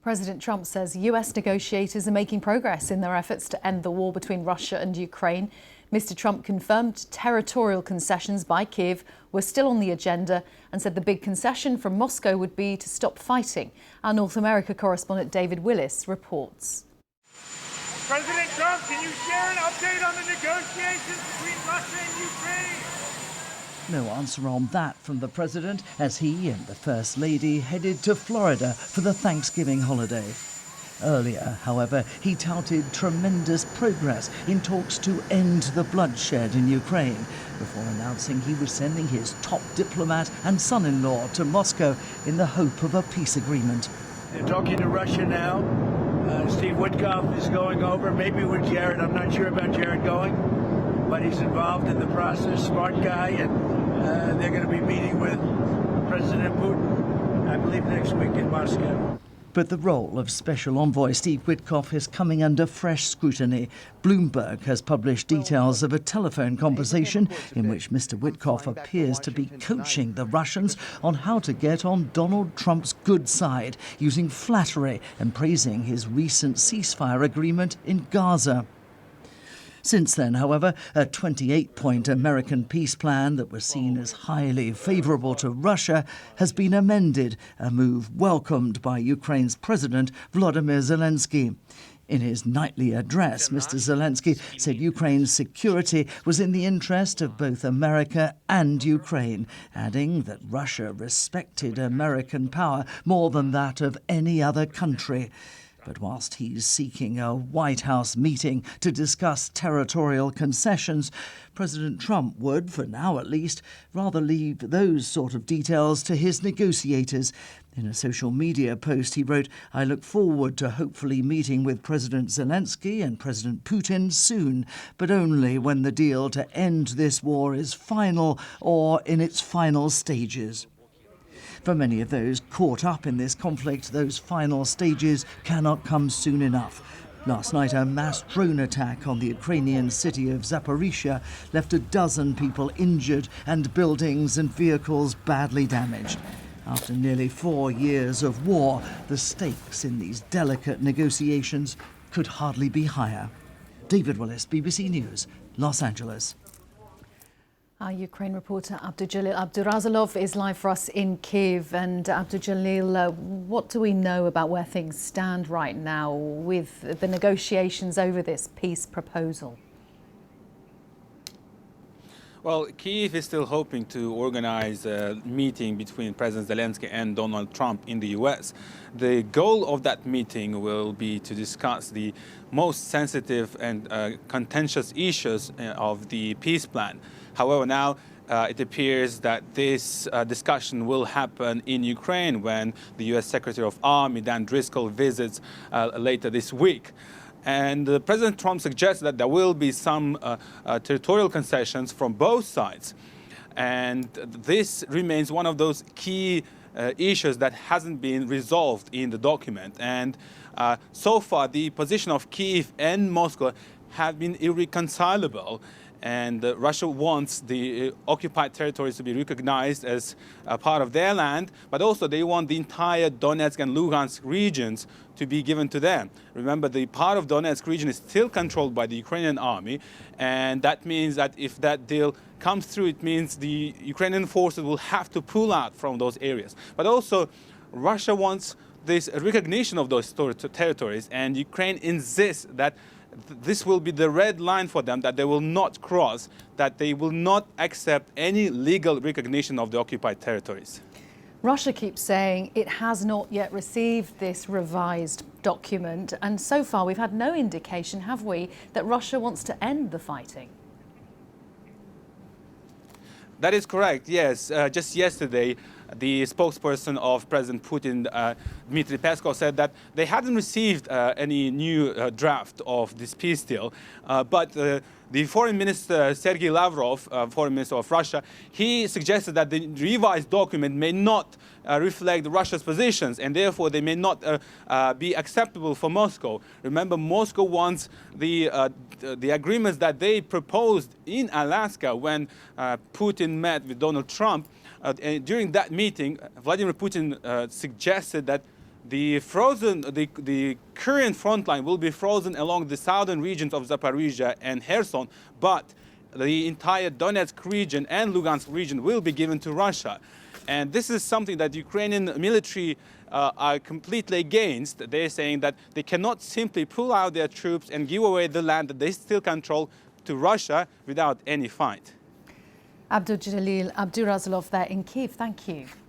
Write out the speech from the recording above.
President Trump says US negotiators are making progress in their efforts to end the war between Russia and Ukraine. Mr. Trump confirmed territorial concessions by Kyiv were still on the agenda and said the big concession from Moscow would be to stop fighting. Our North America correspondent David Willis reports. President Trump, can you share an update on the negotiations between Russia and Ukraine? No answer on that from the president as he and the First Lady headed to Florida for the Thanksgiving holiday. Earlier, however, he touted tremendous progress in talks to end the bloodshed in Ukraine before announcing he was sending his top diplomat and son-in-law to Moscow in the hope of a peace agreement. They're talking to Russia now. Steve Witkoff is going over, maybe with Jared. I'm not sure about Jared going, but he's involved in the process, smart guy, and they're going to be meeting with President Putin, I believe, next week in Moscow. But the role of Special Envoy Steve Witkoff is coming under fresh scrutiny. Bloomberg has published details of a telephone conversation in which Mr. Witkoff appears to be coaching the Russians on how to get on Donald Trump's good side, using flattery and praising his recent ceasefire agreement in Gaza. Since then, however, a 28-point American peace plan that was seen as highly favourable to Russia has been amended, a move welcomed by Ukraine's President Vladimir Zelensky. In his nightly address, Mr. Zelensky said Ukraine's security was in the interest of both America and Ukraine, adding that Russia respected American power more than that of any other country. But whilst he's seeking a White House meeting to discuss territorial concessions, President Trump would, for now at least, rather leave those sort of details to his negotiators. In a social media post, he wrote, "I look forward to hopefully meeting with President Zelensky and President Putin soon, but only when the deal to end this war is final or in its final stages." For many of those caught up in this conflict, those final stages cannot come soon enough. Last night, a mass drone attack on the Ukrainian city of Zaporizhia left a dozen people injured and buildings and vehicles badly damaged. After nearly 4 years of war, the stakes in these delicate negotiations could hardly be higher. David Willis, BBC News, Los Angeles. Our Ukraine reporter Abdujalil Abdurazilov is live for us in Kyiv. And Abdujalil, what do we know about where things stand right now with the negotiations over this peace proposal? Well, Kyiv is still hoping to organize a meeting between President Zelensky and Donald Trump in the US. The goal of that meeting will be to discuss the most sensitive and contentious issues of the peace plan. However, now it appears that this discussion will happen in Ukraine when the US Secretary of Army Dan Driscoll visits later this week. And President Trump suggests that there will be some territorial concessions from both sides. And this remains one of those key issues that hasn't been resolved in the document. And so far, the position of Kyiv and Moscow have been irreconcilable. And Russia wants the occupied territories to be recognized as a part of their land, but also they want the entire Donetsk and Luhansk regions to be given to them. Remember, the part of Donetsk region is still controlled by the Ukrainian army, and that means that if that deal comes through, it means the Ukrainian forces will have to pull out from those areas. But also, Russia wants this recognition of those territories, and Ukraine insists that this will be the red line for them, that they will not cross, that they will not accept any legal recognition of the occupied territories. Russia keeps saying it has not yet received this revised document. And so far, we've had no indication, have we, that Russia wants to end the fighting? That is correct, yes. Just yesterday, the spokesperson of President Putin, Dmitry Peskov, said that they hadn't received any new draft of this peace deal. But the foreign minister, Sergei Lavrov, foreign minister of Russia, he suggested that the revised document may not reflect Russia's positions, and therefore they may not be acceptable for Moscow. Remember, Moscow wants the agreements that they proposed in Alaska when Putin met with Donald Trump. During that meeting, Vladimir Putin suggested that The current front line will be frozen along the southern regions of Zaporizhia and Kherson, but the entire Donetsk region and Lugansk region will be given to Russia. And this is something that Ukrainian military are completely against. They're saying that they cannot simply pull out their troops and give away the land that they still control to Russia without any fight. Abdul Jalil Abdurazilov there in Kyiv. Thank you.